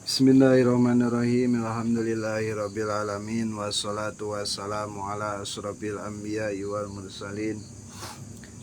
Bismillahirrahmanirrahim. Alhamdulillahirabbil alamin wassalatu wassalamu ala asrofil anbiya'i wal mursalin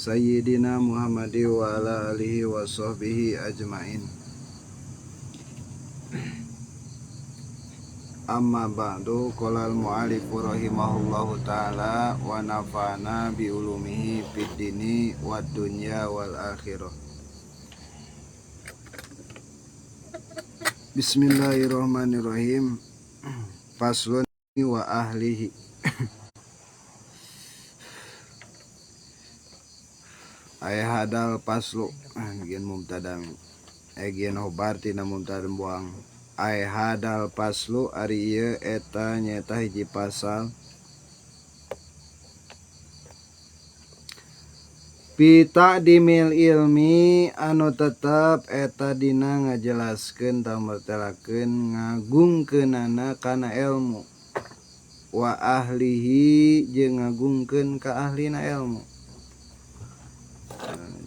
sayyidina Muhammadi wa ala alihi wa sahbihi ajmain. Amma ba'du, qala al-mu'allifu rahimahullahu ta'ala wa nafa'ana bi ulumihi fid dini wad dunya wal akhirah. Bismillahirrahmanirrahim. Faslun wa ahlihi. Ayah hadal paslu gen mubtadam gen hobar tina mubtadam buang. Ayah hadal paslu ari ieu eta nyaeta hiji pasal Pita dimil ilmi anu tetep eta dina ngajelaskeun tamertelakeun ngagungkeunana kana ilmu wa ahlihi jeung ngagungkeun ka ahlina ilmu.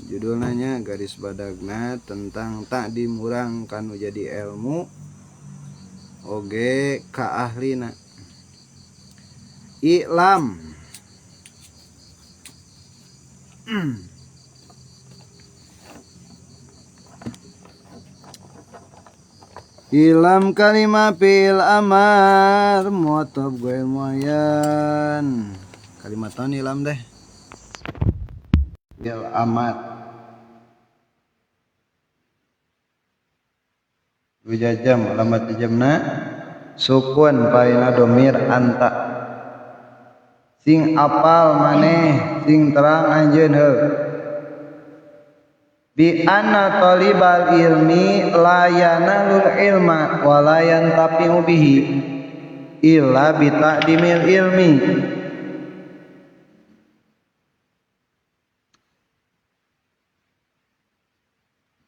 Judulna nya garis badagna tentang takdim urang kanu jadi ilmu oge ka ahlina. I'lam Ilam kalimah fil amar muatab goel muayyan. Kalimatan ilam deh. Fil amar. Wujajam alamat jamna sukun paina domir anta. Sing apal maneh sing terang anjeun heuh. Bi anna talibal ilmi la yanalul ilma wa la yantafi'u bihi illa bi ta'dimil ilmi.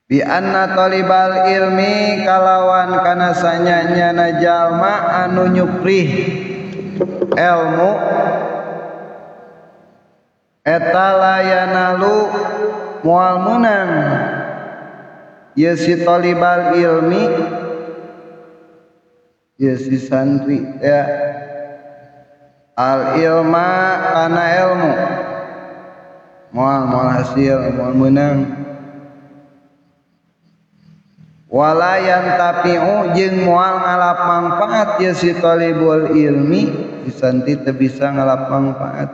Bi anna talibal ilmi kalawan kana sanyanyana jalma anu nyuprih ilmu eta layanalu mual menang ya si talibal ilmi ya si santri ya al ilma kana ilmu mual hasil mual menang walayan tapi'u jeung mual ngalap manfaat ya si talibul ilmi si santri teu bisa ngalap manfaat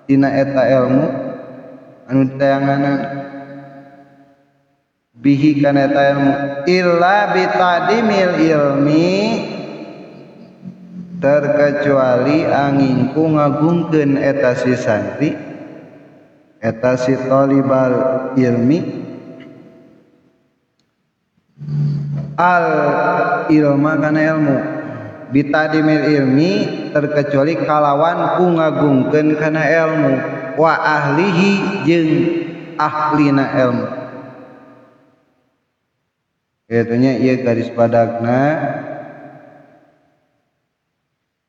tina eta ilmu anu tayanganan bihi kana eta ilmu illa bitadimil ilmi terkecuali angingku ngagungkeun eta si santri eta si talibal ilmi al ilma kana ilmu bitadimil ilmi terkecuali kalawan ku ngagungkeun kana ilmu wa ahlihi jeung ahlina ilmu. Kayaknya ieu garis badagna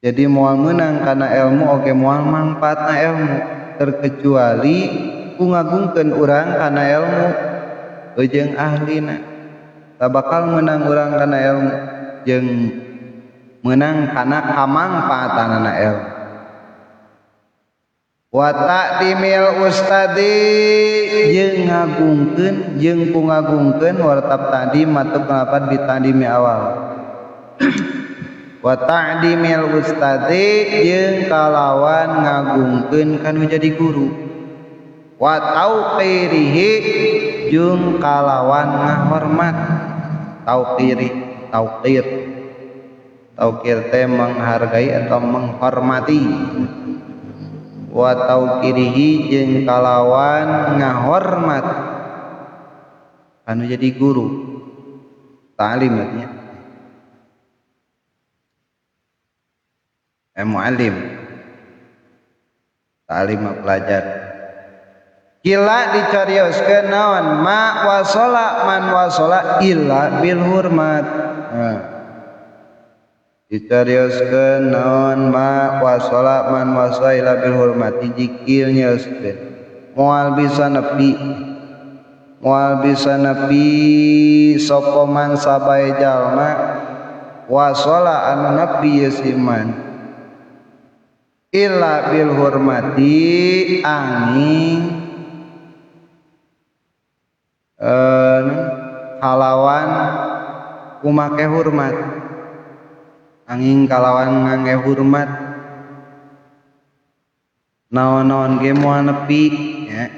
jadi moal meunang kana ilmu oge moal mangpaatna ilmu terkecuali ku ngagungkeun urang kana ilmu jeung ahlina. Tak bakal meunang urang kana ilmu jeung menang kana kamangpaatanana ilmu. Wa ta'dimil ustadi jeung ngagungkeun jeung ku ngagungkeun wartab ta'dim matep lapat bitadimi awal. Wa ta'dimil ustadi jeung kalawan ngagungkeun kanu jadi guru. Wa tauqirihi jeung kalawan ngahormat. Tauqir teh menghargai atau menghormati. Wa tauqirihi jeung kalawan ngahormat anu jadi guru ta'lim artinya muallim ta'lim pelajar. Kila dicarioskeun naon ma wasala man wasala illa bil hurmat. Dicarioskeun naon ma wasala man wasala illa bil hurmat jikil nyeuskeun moal bisa nepi sapa man sabae jalma wasala anu nepi siman illa bil hurmati angin kalawan kumake hormat angin kalawan ngangge hormat naon-naon ge moal nepi ya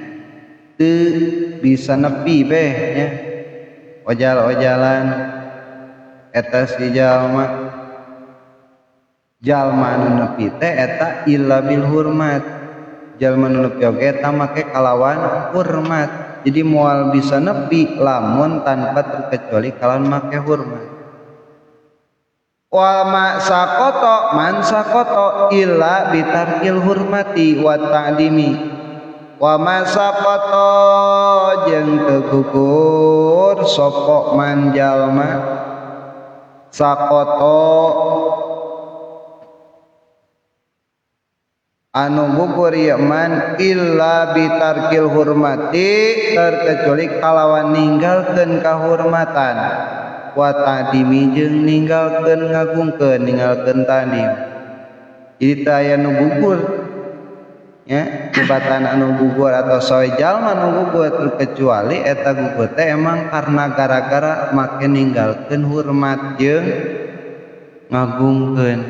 teu bisa nepi beh ya ojal-ojalan eta si jalma anu nepi teh eta illa bil hurmat jalma nu nepi oge eta make kalawan hormat jadi moal bisa nepi lamun tanpa terkecuali kalawan make hormat wal ma sakoto illa bitarkil hurmati wa ta'dimi wa ma sakoto jeung teu gugur sapa man jalma sakoto anu gugur ieu man illa bitarkil hurmati terkecuali kalawan ninggalkeun kahormatan wa ta'dimi jeung ninggalkeun ngagungkeun ninggalkeun ta'dim jadi teu aya nu gugur ya tibatan anu gugur atau sawe jalma anu gugur terkecuali eta gugur teh emang karena gara-gara make ninggalkeun hormat jeung ngagungkeun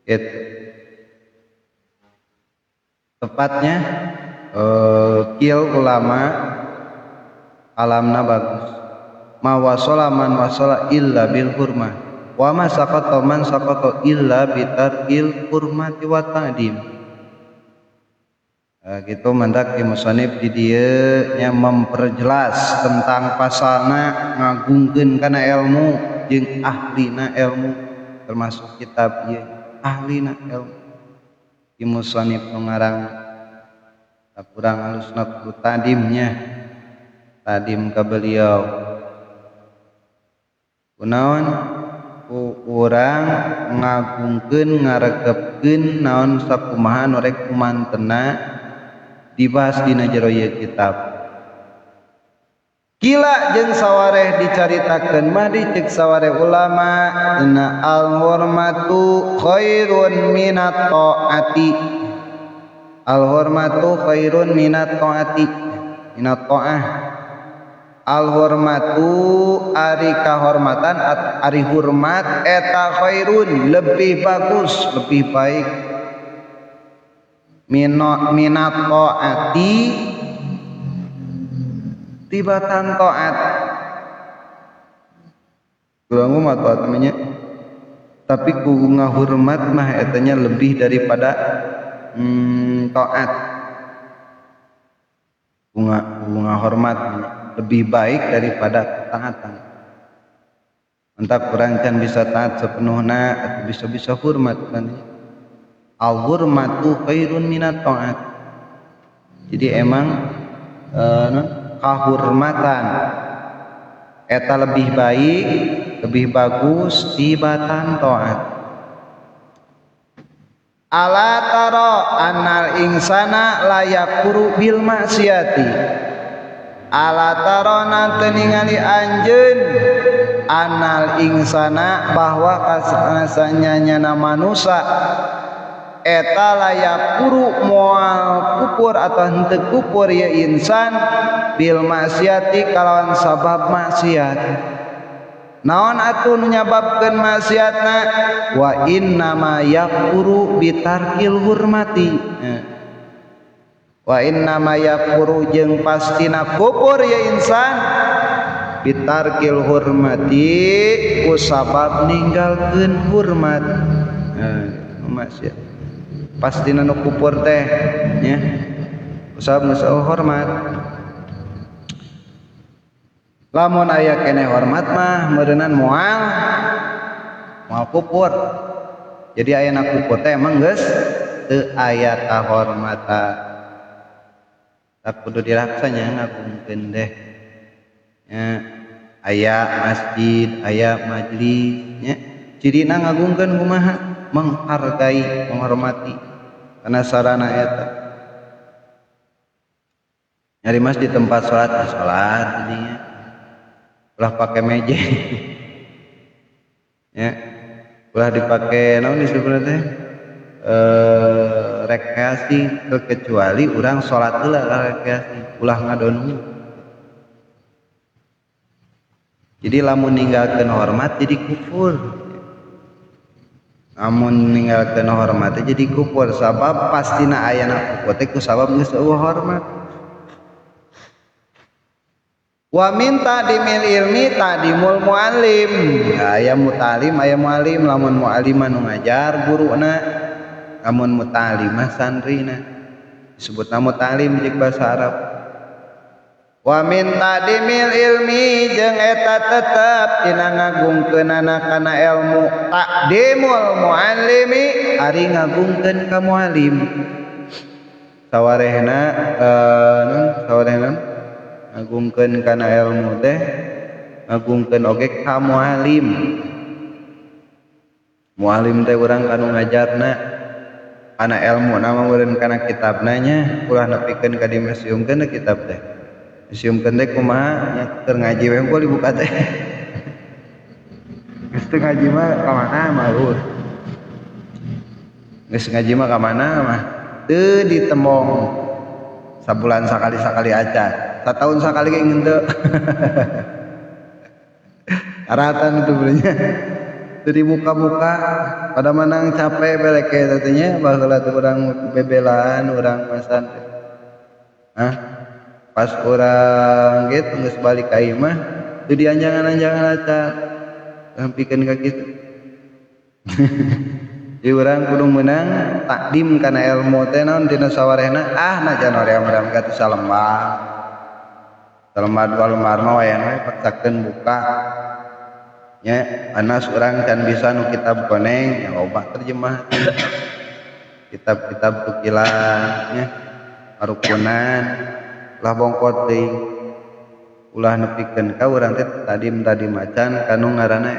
gitu tepatnya kieu ulama alamna bagus ma wasala man wasala illa bil hurmah wa ma saqata man saqata illa bitarkil hurmati wa ta'dim gitu mandak musannif di dieu nya memperjelas tentang pasalna ngagungkeun kana ilmu jeung ahlina ilmu termasuk kitab ieu ahlina ilmu di musannif nu ngarang kurang halusna kudu tadimnya tadim ka beliau kunaon ku urang ngagungkeun ngaregepkeun naon sakumaha nu rek kumantena dibahas dina jero ieu kitab kila jeung sawareh dicaritakeun mah dicek sawareh ulama inna al hurmatu khairun minat taati al hurmatu khairun minat taati minat taah al hurmatu ari kahormatan ari hormat eta khairun lebih bagus lebih baik minat taati tibatan taat kurang mah taat namanya tapi ku ngahormat mah etanya lebih daripada taat bunga hormat lebih baik daripada ketaatan entah kurang can bisa taat sepenuhna atau bisa hormat nanti al hurmatu khairun minat taat jadi emang kahormatan eta lebih baik lebih bagus tibatan taat ala tara annal insana layakuru bil maksiati ala tarona teu ningali anjeun annal insana bahwa kasanyana manusia eta layakuru moal kufur atau henteu kufur ya insan bil maksiati kalawan sabab maksiat naon atuh nu nyababkeun maksiatna wa innama yakfuru bitarkil hurmati wa innama yakfuru jeung pastina kufur ya insan bitarkil hurmati ku sabab ninggalkeun hormat maksiat pastina nu kufur teh nya ku sabab nu hormat lamun aya keneh hormat mah meureunan moal kufur jadi aya na kufur teh emang geus teu aya kahormatan tak kudu diraksanya ngagungkeun deh ya aya masjid aya majlis nya cirina ngagungkeun kumaha menghargai menghormati karena sarana eta nyari masjid tempat salat jadinya ulah pakai meja ya ulah dipakai naon disebutna teh rekreasi kecuali urang salat heula rekreasi ulah ngadonhu. Jadi lamun ninggalkeun hormat jadi kufur. Lamun ninggalkeun hormat jadi kufur sabab pastina ayana kufur teh ku sabab geus eueuh hormat. Wa min ta'dimil ilmi ta'dimul muallim. Ya, aya mutalim aya muallim, lamun muallim anu ngajar guruna, lamun mutalim mah santrina. Disebutna mutalim jeung basa Arab. Wa min ta'dimil ilmi jeung eta tetep dina ngagungkeunana kana ilmu ta'dimul muallimi ari ngagungkeun ka muallim. Sawarehna ngagungkeun kana ilmu teh ngagungkeun oge ka muallim. Muallim teh urang kanu ngajarna kana ilmu nama meureun kana kitabna nya ulah nepikeun ka dimesiumkeun kitab teh. Siumkeun teh kumaha nya keur ngaji we engko dibuka teh. Geus teu ngaji mah ka mana mah urus. Geus ngaji mah ka mana mah teu ditembong. Sabulan sakali aja. Satahun sakali ge ngeun teu. Aratan itu benernya. Teu dibuka-buka pada menang capek beleke teh nya baheula teh urang bebelaan urang masan teh. Hah? Pas orang gitu geus balik ka ieu mah teu dianjangan-anjangan aca hampikeun ka kitu. Jadi urang kudu meunang takdim kana ilmu teh naon dina sawarehna najan hoream-hoream ka teh salembar. Salembar dua lembar mah wayahna we paksakeun buka. Nya anas urang can bisa nu kitab koneng nya loba terjemah. Kitab-kitab tukilan nya karukunan lah bongkot deui ulah nepikeun ka urang teh tadim macan kanu ngaranna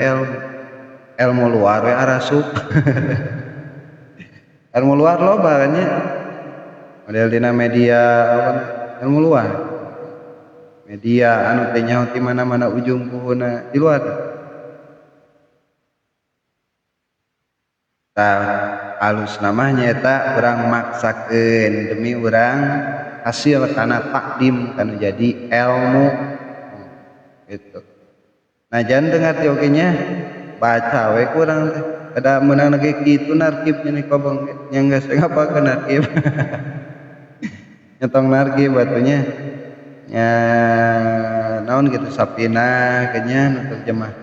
ilmu luar we arasup. Ilmu luar loba kan nya model dina media ilmu luar media anu teh nyaho ti mana-mana ujung puhuna di luar. Tah alus namanya eta urang maksakeun demi urang hasil kana takdim kana jadi ilmu gitu. Nah jangan dengar ti oge nya baca we kurang teh kada meunang ge kitu narkibnya ni kobong nya geus ngapakeun narkib. Nyetong narkib batunya nya naon gitu sapina kenya nu terjemah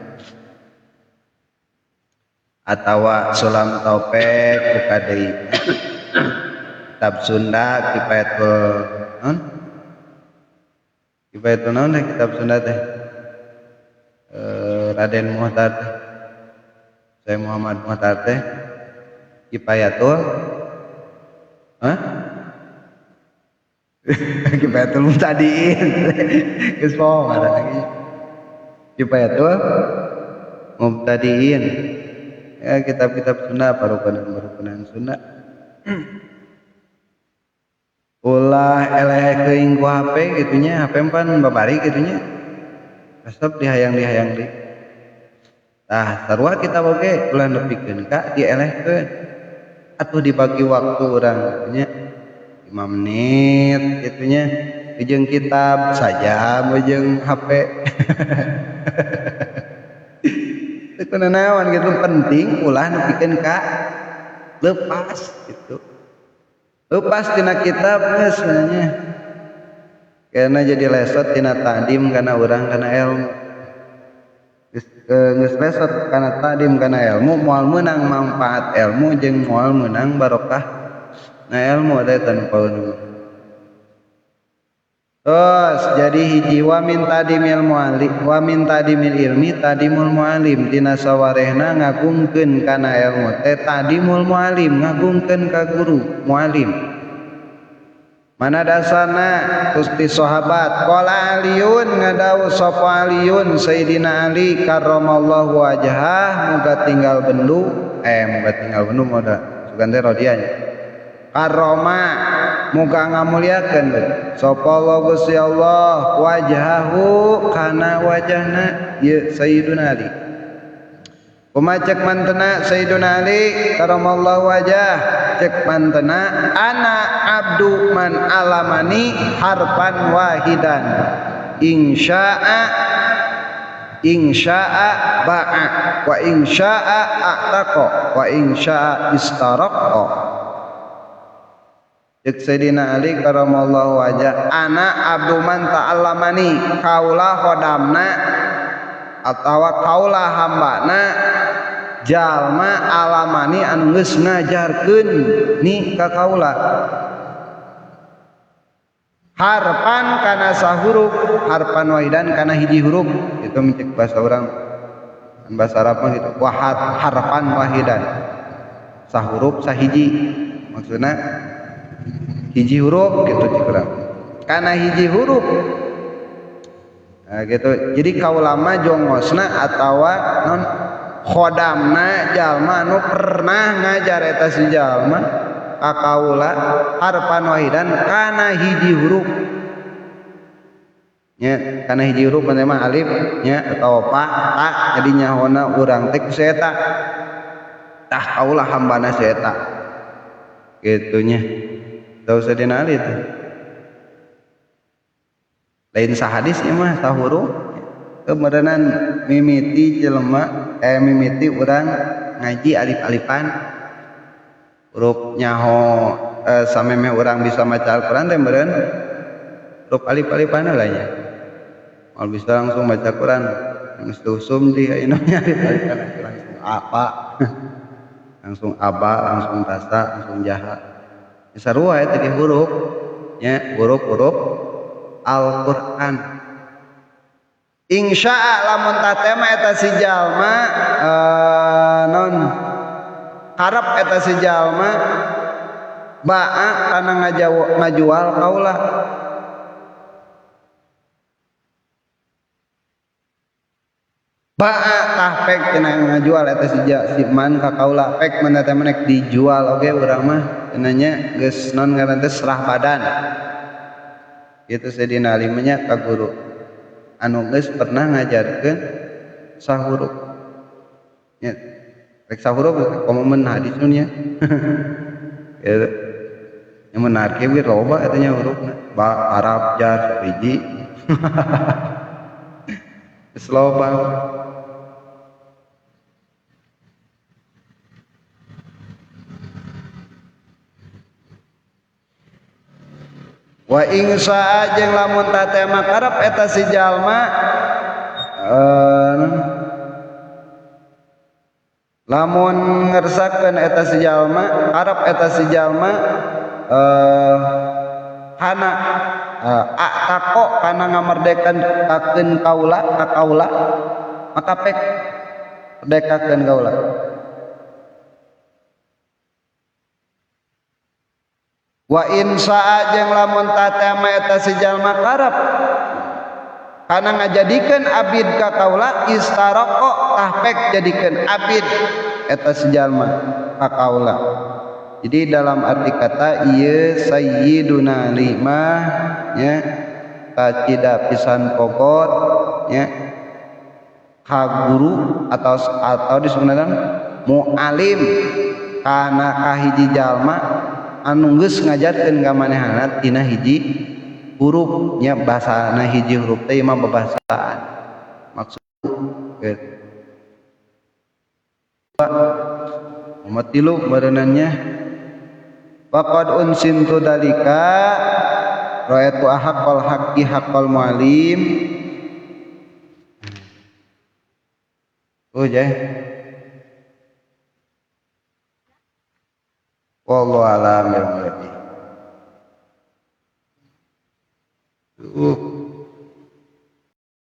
atawa sulam taufik buka deui. Kitab Sunda Kifayatul naon? Kifayatul naon teh kitab Sunda teh? Raden Muhtar teh. Saya Muhammad Muhtar teh Kifayatul Kifayatul Mubtadiin. Geus poho ngaran lagi. Kifayatul Mubtadiin. Ya kitab-kitab Sunda parukunan Sunda. Ulah eleh keuing ku HP gitunya, HP pan babari gitunya. Resep dihayang deui. Tah sarua kita oge ulah nepikeun ka dielehkeun. Atuh dibagi waktu urang nya 5 menit gitunya. Jeung kitab saja jeung HP. Teu kuna naon gitu penting ulah nepikeun ka leupas gitu. Lepas tina kitab geus nya. Karena jadi lesot tina takdim kana urang kana ilmu. Geus lesot kana takdim kana ilmu moal meunang manfaat ilmu jeung moal meunang barokah na ilmu teh tanpaeun. Terus jadi hiji wa min tadimil ilmi tadimul muallim dina sawarehna ngagungkeun kana ilmu teh tadimul muallim ngagungkeun ka guru muallim. Mana dasana Gusti sahabat qala Aliun ngadawu sapa Aliun Sayyidina Ali karramallahu wajhah muga tinggal bendu moda sugan teh rodianya karrama muga ngamuliakeun sapa Allah Gusti Allah wajhahu kana wajahna ya Sayyiduna Ali Kumaha cek mantena Sayyiduna Ali karamallahu wajah, cek mantena ana abdu man alamani harfan wahidan insya'a ba'a wa insya'a a'taqa wa insya'a istaraqa. Cek Sayyidina Ali karamallahu wajah, ana abdu man ta'allamani, kaula khodamna atawa kaula hambana jalma alamani anu geus ngajarkeun ni ka kaula harpan kana sahuruf, harpan wahidan kana hiji huruf. Itu mencek bahasa orang, bahasa Arab mah gitu, harpan wahidan, sahuruf sahiji, maksudna hiji huruf gitu cek urang kana hiji huruf. Nah, gitu. Jadi kaula mah jongosna atawa non khodamna jalma anu pernah ngajar eta si jalma ka kaula harpan wahidan kana hiji huruf nya, kana hiji huruf mah alif nya atau ta, jadi nyahona urang teh ku eta tah kaula hambana si eta kitu nya. Teu Sayyidina Ali teh lain sahadisnya mah sahuruf kemudian mimiti jelema mimiti urang ngaji alif-alifan huruf nyaho sameme urang bisa maca Al-Qur'an teh meureun huruf alif-alifan lah nya mal bisa langsung baca Quran geus usum di ayeuna nya alif-alifan langsung apa langsung aba langsung tasa langsung jaha sarua eta di huruf nya huruf-huruf Al-Qur'an. Insya'a lamun tatema eta si jalma non harap eta si jalma ba'a kana ngajual kaula ba'a tah pek cenah ngajual eta si man ka kaula pek mun eta menek dijual oge urang mah cenanya geus non ngaran teh serah badan. Itu Sayyidina Ali nya ka guru anu geus pernah ngajarkeun sahuruf nya rek sahuruf komomen hadis nu nya gitu nya menar ke wir loba eta nya hurufna ba Arab jar hiji geus loba. Wa ingsa jeung lamun tatema karep eta si jalma lamun ngersakeun eta si jalma karep eta si jalma kana ataqo kana ngamerdekakeun kaula ka kaula maka pek merdekakeun kaula. Wa insa'a jeung lamun tatema eta si jalma karep kana ngajadikeun abid ka kaula istaraqa tah pek jadikeun abid eta si jalma ka kaula. Jadi dalam arti kata ieu sayyiduna limah nya kacida pisan pokot nya ka guru atau disebutna muallim kana kahiji jalma anu geus ngajarkeun ka manehna tina hiji huruf nya basana hiji huruf teh mah babasaan maksud gitu. Umat tilu berenannya faqad unsintu dalika ra'aitu haqqal haqqi haqqal muallim jeh wallahu a'lam.